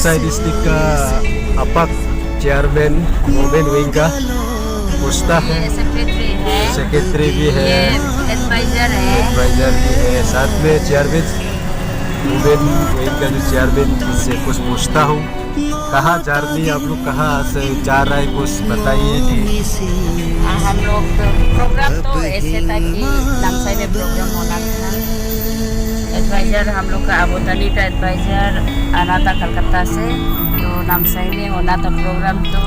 Namsai district का अपाक chairman women wing का पुस्ता है, सेक्रेटरी भी है, एडवाइजर भी है, साथ में चेयरमैन वुमेन विंग का जो चेयरमैन से कुछ पूछता हूँ। कहाँ जर्नी आप लोग कहाँ से जा रहा है कुछ बताइए जी। हम लोग प्रोग्राम तो ऐसे था कि नामसाई में प्रोग्राम होना था। एडवाइज़र हम लोग का अबू धाबी का एडवाइज़र आना था कलकत्ता से, तो नामसाई में होना था प्रोग्राम। तो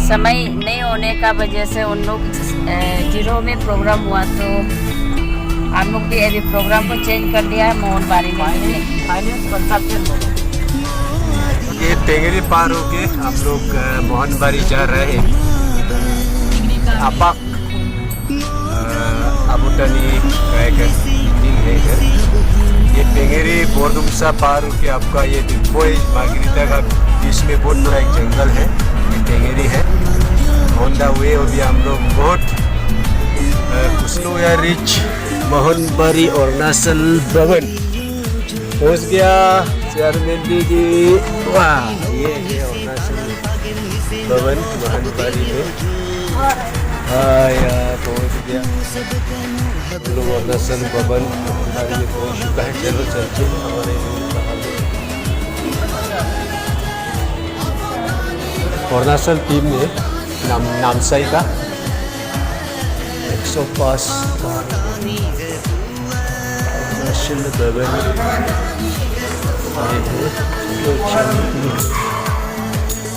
समय नहीं होने का वजह से उन लोग जीरो में प्रोग्राम हुआ, तो हम लोग भी अभी प्रोग्राम को चेंज कर दिया है मोहनबारी में। ये टेंगरी पार होके हम लोग मोहनबारी जा रहे हैं। अपाक अबू धाबी है। ये टेंगरी बोरदुमसा पार होके आपका ये डिम्बोई मार्गरीटा का बीच में बहुत बड़ा एक जंगल है, ये टेंगरी है। ऑन द वे अभी हम लोग बहुत कुसलुया रिच मोहनबारी अरुणाचल भवन पहुँच गया। चेयरमैन जी, वाह, ये है अरुणाचल भवन मोहनबारी में। हाँ यार, पहुँच गया हम लोग अरुणाचल भवन मोहनबारी में पहुँच चुका है। चलो चलते हैं हमारे अरुणाचल टीम में नामसाई का 105 अरुणाचल भवन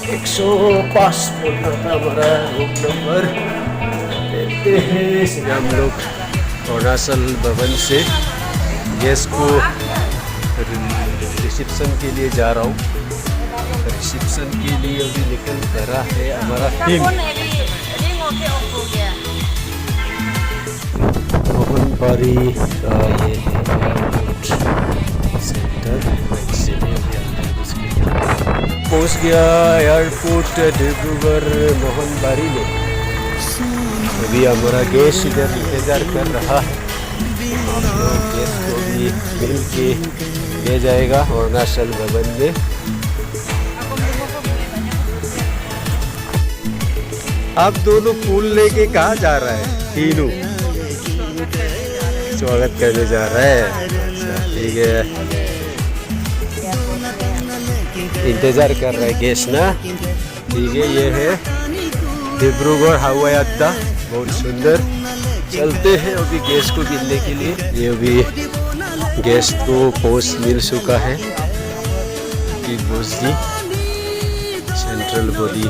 105 बोलता था हमारा रूम नंबर। कहते हैं इसलिए हम लोग अरुणाचल भवन से गैस को रिसेप्शन के लिए जा रहा हूँ। रिसेप्शन के लिए अभी निकल रहा है हमारा टीम। मोहनबारी का ये सेंटर पहुँच गया एयरपोर्ट डिब्रूगढ़ मोहनबारी में। अभी हमारा गैस इधर इंतज़ार कर रहा है। हम लोग गैस को भी मिल के ले जाएगा अरुणाचल भवन में। आप दोनों फूल लेके कहाँ जा रहा है? तीनों स्वागत करने जा रहा है। ठीक है, इंतजार कर रहा है गैस ना। ठीक है, ये है डिब्रूगढ़ हवाई अड्डा, बहुत सुंदर। चलते हैं अभी गैस को मिलने के लिए। ये अभी गैस को पहुँच मिल चुका है कि बोझी सेंट्रल बॉडी।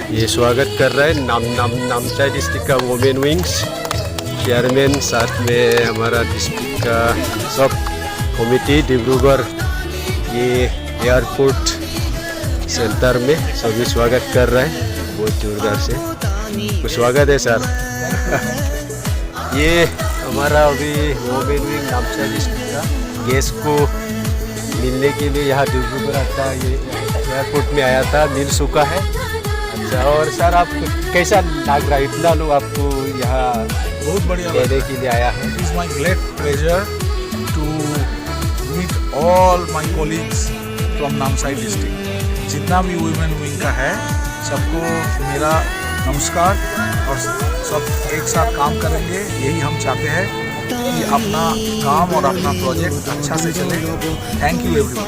ये स्वागत कर रहा है नामसाई डिस्ट्रिक्ट का वुमेन विंग्स चेयरमैन, साथ में हमारा डिस्ट्रिक्ट का सब कमिटी डिब्रूगढ़ ये एयरपोर्ट सेंटर में सभी स्वागत कर रहा है बहुत जोरदार से। तो स्वागत है सर। ये हमारा अभी वुमेन विंग नामसाई डिस्ट्रिक्ट का गैस को मिलने के लिए यहाँ डिब्रूगढ़ आता ये एयरपोर्ट में आया था, मिल चुका है। अच्छा, और सर आप कैसा लग रहा है? इतना लोग आपको यहाँ बहुत बढ़िया लेने के लिए आया है। It is my great pleasure to meet all my colleagues from Namsai district. जितना भी वुमेन विंग का है सबको मेरा नमस्कार, और सब एक साथ काम करेंगे, यही हम चाहते हैं कि अपना काम और अपना प्रोजेक्ट अच्छा से चले। Thank you everyone.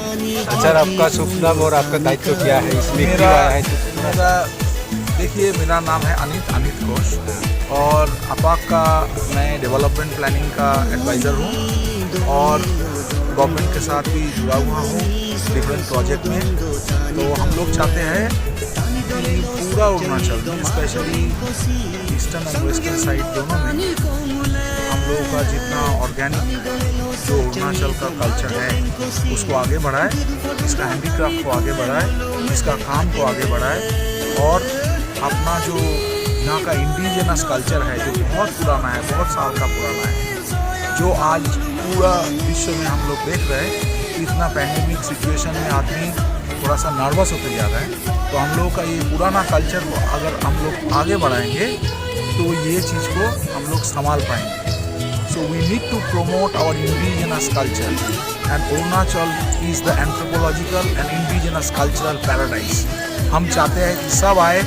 सर आपका शुभ नाम और आपका दायित्व क्या है इसमें? क्यों आया है? देखिए, मेरा नाम है अनित घोष और अपाक का मैं डेवलपमेंट प्लानिंग का एडवाइज़र हूँ और गवर्नमेंट के साथ भी जुड़ा हुआ हूँ डिफरेंट प्रोजेक्ट में। तो हम लोग चाहते हैं कि पूरा Arunachal, specially eastern and western side दोनों में, हम लोगों का जितना ऑर्गेनिक जो अरुणाचल का कल्चर है उसको आगे बढ़ाए, इसका हैंडीक्राफ्ट को आगे बढ़ाए, इसका काम को आगे बढ़ाए, और अपना जो यहाँ का इंडिजिनस कल्चर है जो बहुत पुराना है, बहुत साल का पुराना है, जो आज पूरा विश्व में हम लोग देख रहे हैं कि इतना पैंडेमिक सिचुएशन में आदमी थोड़ा सा नर्वस होते जा रहे हैं। तो हम लोगों का ये पुराना कल्चर को अगर हम लोग आगे बढ़ाएंगे तो ये चीज़ को हम लोग संभाल पाएंगे। So we need to promote our indigenous culture, and Arunachal is the anthropological and indigenous cultural paradise. हम चाहते हैं कि सब आए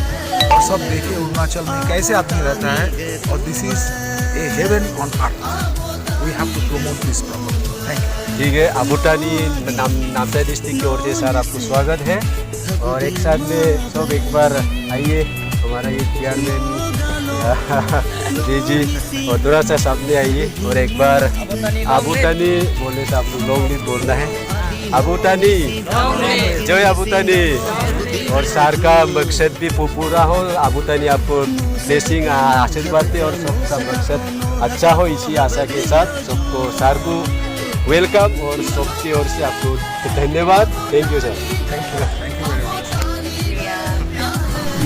और सब देखे अरुणाचल में कैसे आदमी रहता है, और this is a heaven on earth. We have to promote this problem. Thank you. ठीक है, अबूटानी नामसाई डिस्ट्रिक्ट की ओर से सर आपको स्वागत है। और एक साथ में सब एक बार आइए, हमारा ये चेयरमैन जी और थोड़ा सा सामने आइए और एक बार अबूटानी बोलने से आप लोग लॉन्ग लिव बोलना है। अबूटानी जय अबूटानी। और सर का मकसद भी पूरा हो, अबूटानी आपको ब्लेसिंग आशीर्वाद दे और सबका मकसद अच्छा हो, इसी आशा के साथ सबको सर को वेलकम और सबकी ओर से आपको धन्यवाद। Thank you sir. Thank you very much.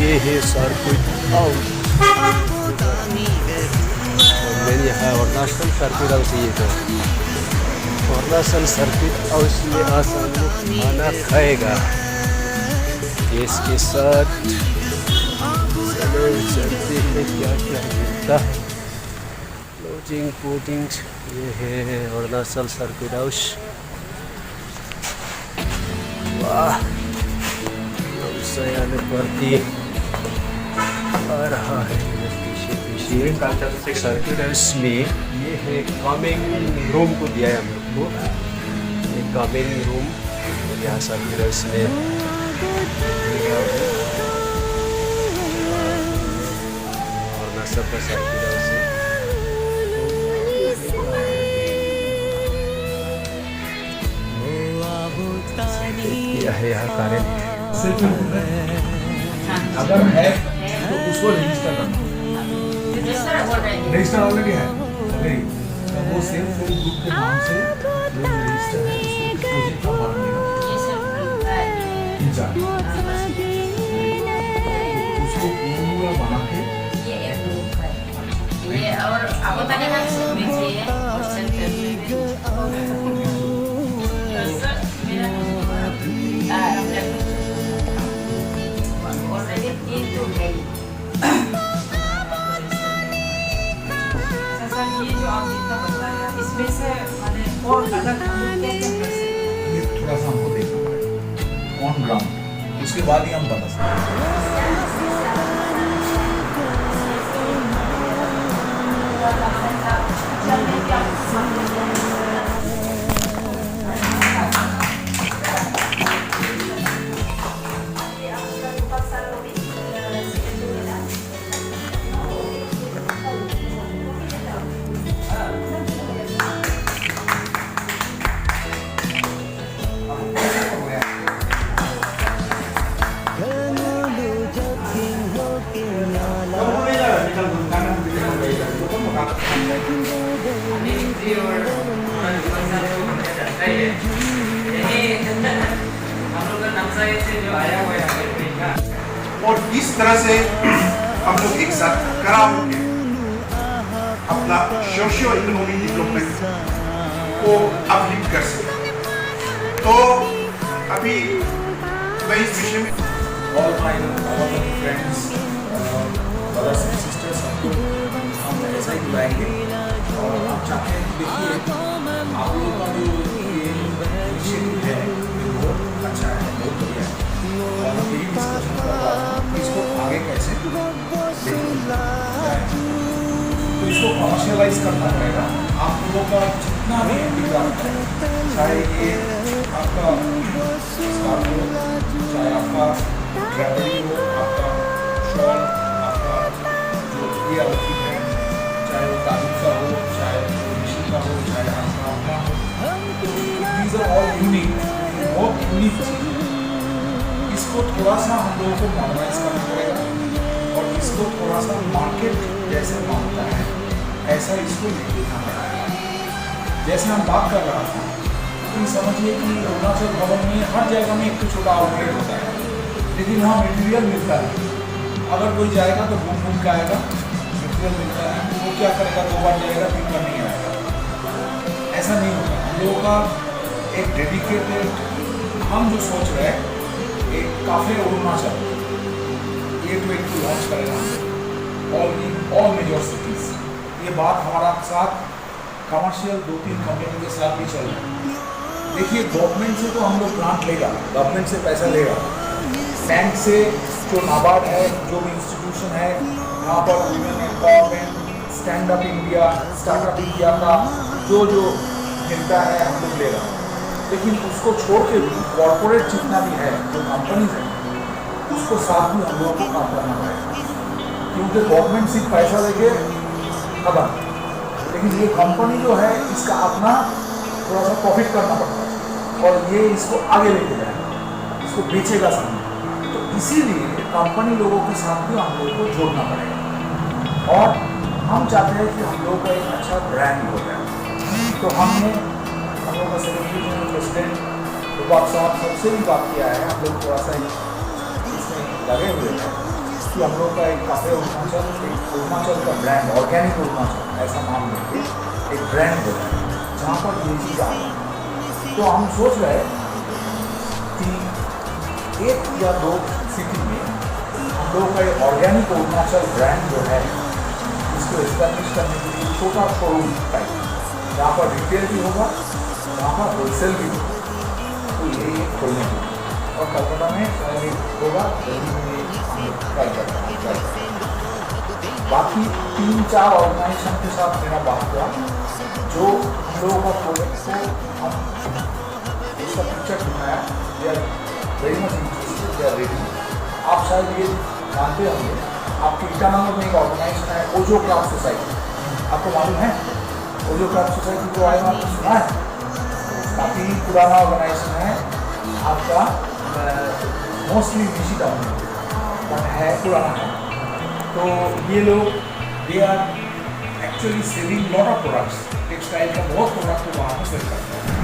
ये है सर्किट हाउस। मैंने यहाँ अरुणाचल सर्किट हाउस, ये तो अरुणाचल सर्किट हाउस में आसान खाना खाएगा। इसके साथ सर्दी में क्या क्या मिलता है, लॉजिंग फूडिंग। ये है अरुणाचल सर्किट हाउस। वाह, व्यवसाय भर्ती आ रहा है पीछे सर्किट हाउस में। ये है कमिंग रूम को दिया है हम लोग को, ये कमिंग रूम यहाँ सर्किट हाउस में अरुणाचल का सर्किट हाउस है। यह है यहाँ कारण अगर है तो उसको रजिस्टर करना। रजिस्टर ऑलरेडी है, तो वो सेम ग्रुप के नाम से रजिस्टर है, प्रोजेक्ट का नाम देगा इंचार्ज। उसको पूरा बना के ये और अबूटानी नाम से भेजिए और सेंड कर दीजिए। ऑलरेडी ये तो है। सर ये जो आप जितना बताया इसमें से माने और अलग हम लोग क्या कर सकते हैं? ये थोड़ा सा हमको देखना पड़ेगा ऑन ग्राउंड, उसके बाद ही हम बता सकते हैं। और इस तरह से हम लोग एक साथ खड़ा होकर अपना सोशियो इकोनॉमिक डेवलपमेंट को अपलिफ्ट कर सकें। तो अभी मैं इस विषय में all my friends, brothers and sisters, सबको हम ऐसा ही बुलाएंगे। और आप चाहते हैं कि देखिए आप लोगों का जो ये इनिशिएटिव है बहुत अच्छा है, बहुत बढ़िया है। और हम यही डिस्कशन कर रहा हूँ कि इसको आगे कैसे जाए। तो इसको कमर्शियलाइज करना पड़ेगा। आप लोगों का जितना भी इंतजाम है, चाहे ये आपका स्कार्फ हो, चाहे आपका ड्रेपरी हो, आपका शॉल, आपका जो ये आउटफिट है, चाहे वो ताबीज का हो, चाहे मिशन का हो, चाहे आपका अपना हो, दीज आर ऑल यूनिक, बहुत यूनिक चीज़। इसको थोड़ा सा हम लोगों को मॉडर्नाइज करना पड़ेगा और इसको थोड़ा सा मार्केट जैसे मांगता है ऐसा इसको लेके आना पड़ेगा। जैसे हम बात कर रहा था कि समझिए कि अरुणाचल भवन में हर जगह में एक तो छोटा आउटलेट होता है, लेकिन वहाँ मटेरियल मिलता है। अगर कोई जाएगा तो घूम घूम के आएगा, मटेरियल मिलता है, वो क्या करेगा, 2 बार जाएगा, 3 बार नहीं आएगा। ऐसा नहीं होगा। हम लोगों का एक डेडिकेटेड, हम जो सोच रहे हैं एक काफे अरुणाचल ये तो एक लॉन्च करेगा ऑल मेजर सिटीज। ये बात हमारा साथ कमर्शियल 2-3 कंपनी के साथ भी चल रहा है। देखिए गवर्नमेंट से तो हम लोग ग्रांट लेगा, गवर्नमेंट से पैसा लेगा, बैंक से जो नाबार्ड है, जो भी इंस्टीट्यूशन है यहाँ पर women empowerment, stand up India, startup India का जो मिलता है हम लोग लेगा। लेकिन उसको छोड़ के भी कॉर्पोरेट जितना भी है जो कंपनीज है उसको साथ भी हम लोगों को काम करना पड़ेगा, क्योंकि गवर्नमेंट सिर्फ पैसा देके खत्म, लेकिन ये कंपनी जो है इसका अपना थोड़ा सा प्रॉफिट करना पड़ता है और ये इसको आगे लेके जाएगा, इसको बेचेगा सामने। तो इसीलिए कंपनी लोगों के साथ भी हम लोगों को जोड़ना पड़ेगा और हम चाहते हैं कि हम लोग का एक अच्छा ब्रांड हो जाए। तो हमने हम लोग का सेक्रेटरी प्रेसिडेंट रुबाब साहब सबसे भी बात किया है, हम लोग थोड़ा सा इसमें लगे हुए हैं कि हम लोग का एक काफे अरुणाचल, एक अरुणाचल का ब्रांड, ऑर्गेनिक अरुणाचल ऐसा नाम लेके एक ब्रांड हो जाए जहाँ पर ये चीज़ आ रही। तो हम सोच रहे कि 1 या 2 सिटी में हम लोग का ये ऑर्गेनिक अरुणाचल ब्रांड जो है इसको इस्टेब्लिश करने के लिए छोटा शोरूम टाइप जहाँ पर रिटेल भी होगा, जहाँ पर होलसेल भी होगा, तो ये खोलने के लिए और कलकत्ता में शायद होगा, दिल्ली में हम लोग ट्राई करते हैं। बाकी 3-4 ऑर्गेनाइजेशन के साथ मेरा बात हुआ जो हम लोगों का प्रोजेक्ट को हम उसका पिक्चर दिखाया, they are very much interested, they are ready. आप शायद ये जानते होंगे, आपके ईटानगर में एक ऑर्गेनाइजेशन है ओजो क्राफ्ट सोसाइटी, आपको मालूम है? ओजो क्राफ्ट सोसाइटी के बारे में आपने सुना है? काफ़ी पुराना ऑर्गेनाइजेशन है आपका, मोस्टली निशी टाउन में है, पुराना है। तो ये लोग they are actually selling lot of products, textile का बहुत प्रोडक्ट को वहाँ पर सेल करते हैं।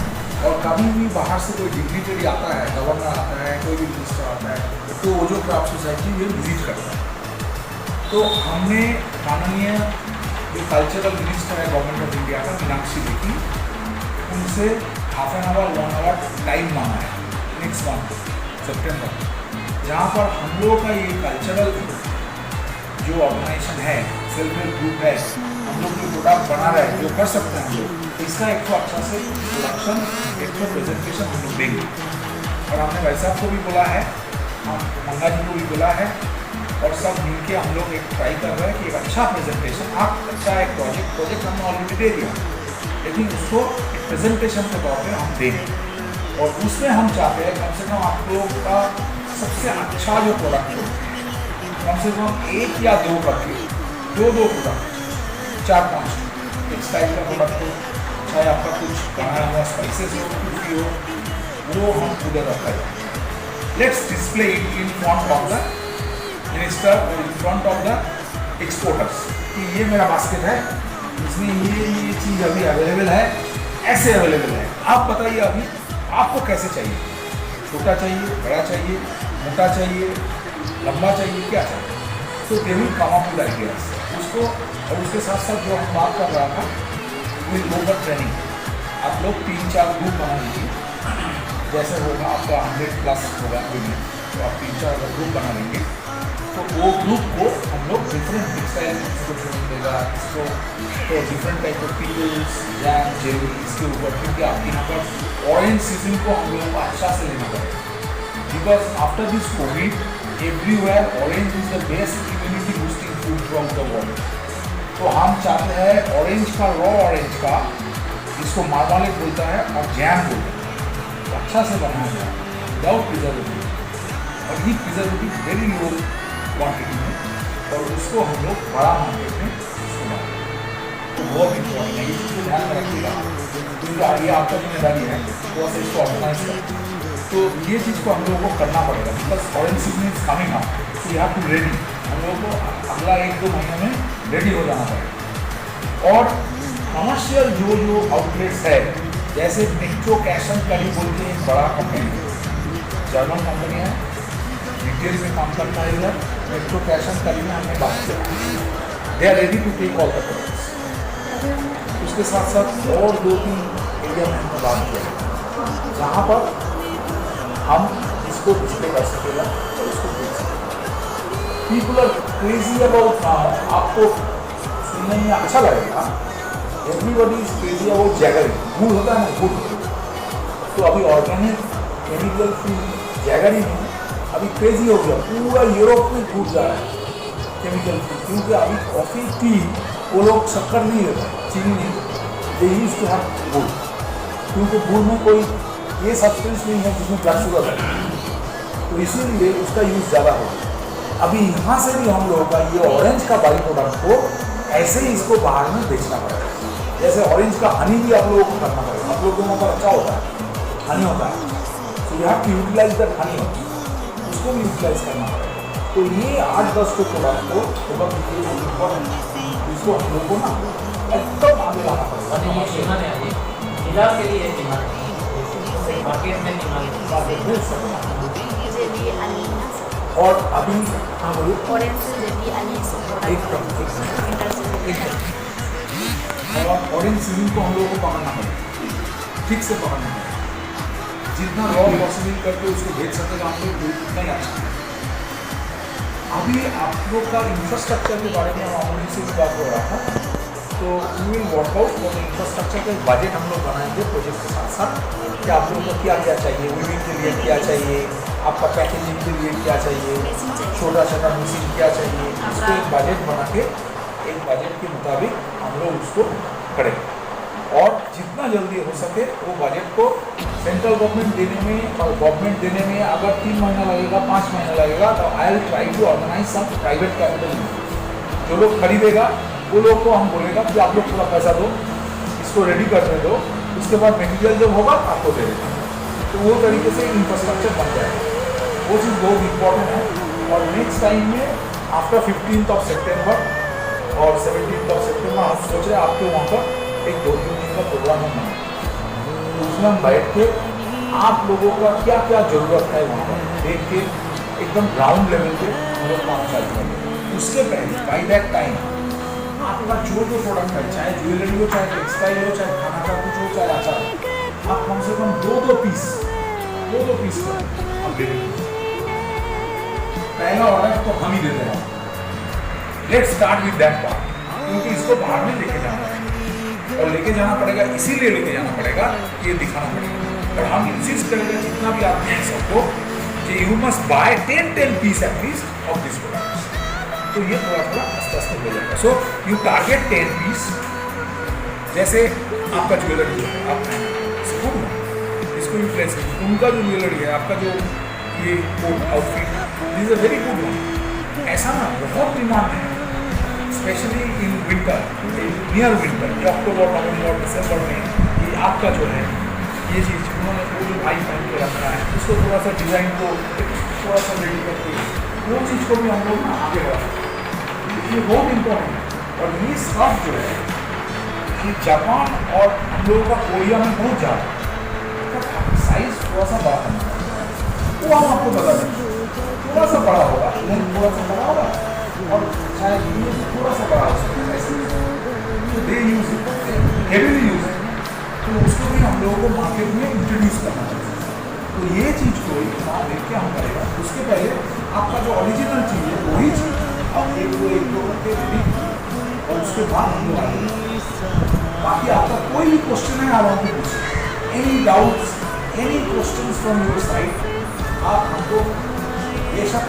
और कभी भी बाहर से कोई डिग्निटरी आता है, गवर्नर आता है, कोई भी मिनिस्टर आता है, तो वो जो क्राफ्ट सोसाइटी ये विजिट करता है। तो हमने माननीय जो कल्चरल मिनिस्टर है गवर्नमेंट ऑफ इंडिया का, मीनाक्षी लेखी, उनसे half an hour 1 hour time मांगा है नेक्स्ट मंथ सितंबर, जहाँ पर हम लोग का ये कल्चरल जो ऑर्गेनाइजेशन है, सेल्फ हेल्प ग्रुप है, हम लोग जो प्रोडक्ट बना रहे हैं, जो कर सकते हैं हम लोग, इसका एक तो अच्छा से प्रोडक्शन, एक तो प्रेजेंटेशन हम लोग देंगे। और हमने भाई साहब को भी बोला है, हम मंगा जी को भी बोला है, और सब मिलके हम लोग एक ट्राई कर रहे हैं कि एक अच्छा प्रेजेंटेशन, आप अच्छा एक प्रोजेक्ट हमने ऑलरेडी दे दिया, लेकिन उसको एक प्रेजेंटेशन के तौर पर हम देंगे। और उसमें हम चाहते हैं कम से कम आप लोग का सबसे अच्छा जो प्रोडक्ट हो, कम से कम 1 या 2 करके 2 प्रोडक्ट, 4-5 टेक्सटाइल का प्रोडक्ट हो, चाहे आपका कुछ बनाया हुआ स्पाइसेस हो, कुछ भी हो, वो हम उधर रखें। Let's display it in front of the minister और in front of the exporters कि ये मेरा बास्केट है, इसमें ये चीज़ अभी अवेलेबल है, ऐसे अवेलेबल है, आप बताइए अभी आपको कैसे चाहिए, छोटा चाहिए, बड़ा चाहिए, मोटा चाहिए, लंबा चाहिए, क्या चाहिए। तो they will come up with ideas उसको। और उसके साथ साथ जो हम बात कर रहा था, विल गो फॉर ट्रेनिंग। आप लोग 3-4 ग्रुप बना लीजिए, जैसे होगा आपका 100+ होगा में, तो आप 3-4 ग्रुप बना लेंगे, तो वो ग्रुप को हम लोग डिफरेंट टेक्सटाइल देगा, इसको तो different type of peoples, jam, jelly, इसके ऊपर, क्योंकि आपके यहाँ पर ऑरेंज सीजन को हम लोगों को अच्छा से लेना पड़ेगा, because after this Covid everywhere orange is the best immunity boosting food through out the world. तो हम चाहते हैं ऑरेंज का, रॉ ऑरेंज का, इसको मार्मालेट बोलता है और जैम बोलता है, तो अच्छा से बनाया जाए विदाउट प्रिजर्वेटिव, और ये प्रिजर्वेटिव वेरी लो क्वान्टिटी में, और उसको हम लोग बड़ा मार्केट में उसको बनाते हैं। तो बहुत इम्पोर्टेंट है, इस चीज़ को ध्यान में रखिएगा, क्योंकि ये आपका जिम्मेदारी है तो ऐसे इसको ऑर्गेनाइज करें। तो ये चीज़ को हम लोगों को करना पड़ेगा, because orange season is coming up, तो यू हैव टू रेडी, हम लोगों को अगला 1-2 महीने में रेडी हो जाना पड़ेगा। और कमर्शियल जो आउटलेट्स है, जैसे मेट्रो कैश एंड कैरी बोल के एक बड़ा कंपनी है, जर्मन कंपनी है, रिटेल में काम करता है इधर, मेट्रो कैश एंड कैरी में हमने बात किया, they are ready to take all the products. उसके साथ साथ और 2-3 एरिया में हमने बात किया, जहाँ पर हम इस इसको डिस्प्ले कर सकेगा और इसको देख सकेगा। People are crazy about now, आपको सुनने में अच्छा लगेगा, everybody is crazy about jaggery, गुड़ होता है ना गुड़, तो अभी ऑर्गेनिक केमिकल फ्री जैगरी में अभी क्रेजी हो गया, पूरा यूरोप में घूट जा रहा है केमिकल फ्री, क्योंकि अभी कॉफ़ी टी वो लोग शक्कर नहीं देते, चीनी नहीं, दे यूज्ड टू हैव गुड़, क्योंकि गुड़ में कोई ये सब्सटेंस नहीं है जिसमें ब्लड शुगर है, तो इसीलिए उसका यूज़ ज़्यादा होगा। अभी यहाँ से भी हम लोगों का ये ऑरेंज का बाई प्रोडक्ट को ऐसे ही इसको बाहर में बेचना पड़ेगा। जैसे ऑरेंज का हनी भी आप लोगों को करना पड़ेगा, आप लोगों को अच्छा होता है, हनी होता है, तो you have to utilise that honey, उसको भी यूटिलाइज करना पड़ेगा। तो ये 8-10 को प्रोडक्ट को बहुत इम्पोर्टेंट, इसको हम लोगों को ना एकदम आगे लाना पड़ेगा। इलाज के लिए मार्केट में मार्केट में सब जेबी अनीस और अभी हाँ बोलिए ऑरेंज जेबी अनीस एकदम और ऑरेंज सीजन को हम लोगों को पकड़ना पड़ेगा, ठीक से पकड़ना पड़ेगा, जितना रॉ पॉसिबल करके उसको भेज सकेगा हम लोग उतना ही अच्छा है। अभी आप लोग का इंफ्रास्ट्रक्चर के बारे में हम ऑलरेडी से भी बात हो रहा था, तो we will work out for infrastructure का बजट हम लोग बनाएंगे प्रोजेक्ट के साथ साथ कि आप लोगों को क्या क्या चाहिए, वीविंग के लिए क्या चाहिए, आपका पैकेजिंग के लिए क्या चाहिए, छोटा छोटा मशीन क्या चाहिए, इसको एक बजट बना के एक बजट के मुताबिक हम लोग उसको करेंगे और जितना जल्दी हो सके वो बजट को सेंट्रल गवर्नमेंट देने में और गवर्नमेंट देने में अगर 3 महीना लगेगा 5 महीना लगेगा तो I will try to organise some private capital. जो लोग खरीदेगा वो लोग को हम बोलेगा कि आप लोग थोड़ा पैसा दो, इसको रेडी करने दो, उसके बाद मटेरियल जब होगा आपको दे देगा, तो वो तरीके से इंफ्रास्ट्रक्चर बन जाएगा। वो चीज़ बहुत इम्पोर्टेंट है। और नेक्स्ट टाइम में आफ्टर 15 सितंबर और 17 सितंबर हम सोच रहे हैं आपके वहाँ पर एक 2-3 दिन का प्रोग्राम हम बनाएं, तो उसमें हम बैठ के आप लोगों का क्या क्या ज़रूरत है वहाँ पर देख के एकदम ग्राउंड लेवल पे हम लोग काम चालू करेंगे। उसके पहले बाई दैट टाइम आपका जो प्रोडक्ट है, चाहे ज्वेलरी हो, चाहे टेक्सटाइल हो, चाहे खाना का कुछ हो, चाहे अचार, आप कम से कम 2-2 पीस हम दे देंगे। पहला ऑर्डर तो हम ही देते हैं। Let's start with that part, क्योंकि इसको बाहर में लेके जाना है और लेके जाना पड़ेगा, इसीलिए लेके जाना पड़ेगा, ये दिखाना पड़ेगा। और हम इंसिस्ट करेंगे जितना भी आप हैं सबको कि you must buy 10 piece at least of this product. तो ये थोड़ा थोड़ा आस्ते आस्ते हो जाएगा। सो यू टारगेट 10 पीस, जैसे आपका ज्वेलरी है, आप इसको इन्फ्लुएंस करिए, उनका जो ज्वेलरी है, आपका जो ये coat outfit this is a very good one, ऐसा ना बहुत डिमांड है specially in winter, near winter, ये अक्टूबर नवंबर दिसंबर में ये आपका जो है ये चीज़ उन्होंने वो जो भाई पहन के रखना है उसको थोड़ा सा डिज़ाइन को थोड़ा सा रेडी करके वो चीज़ को भी हम लोग ना आगे बढ़ाएं, ये बहुत इम्पोर्टेंट है। और ये स्कार्फ जो है ये जापान और हम लोगों का कोरिया में बहुत ज़्यादा है, साइज थोड़ा सा बड़ा है, वो हम आपको बता देंगे, थोड़ा सा बड़ा होगा, लेकिन थोड़ा सा बड़ा होगा और शायद ये थोड़ा सा बड़ा हो सकता है ऐसे, तो दे यूज हेवीली यूज है, तो उसको भी हम लोगों को मार्केट में इंट्रोड्यूस करना चाहिए। तो ये चीज़ को इतना देख के हम करेगा, उसके पहले आपका जो ओरिजिनल चीज़ है वही चीज़ आप एक दो करके रेडी, और उसके बाद हम लोग आएंगे। बाकी आपका कोई भी क्वेश्चन है आप हमको पूछिए, any doubts, any question from your side आप हमको ये सब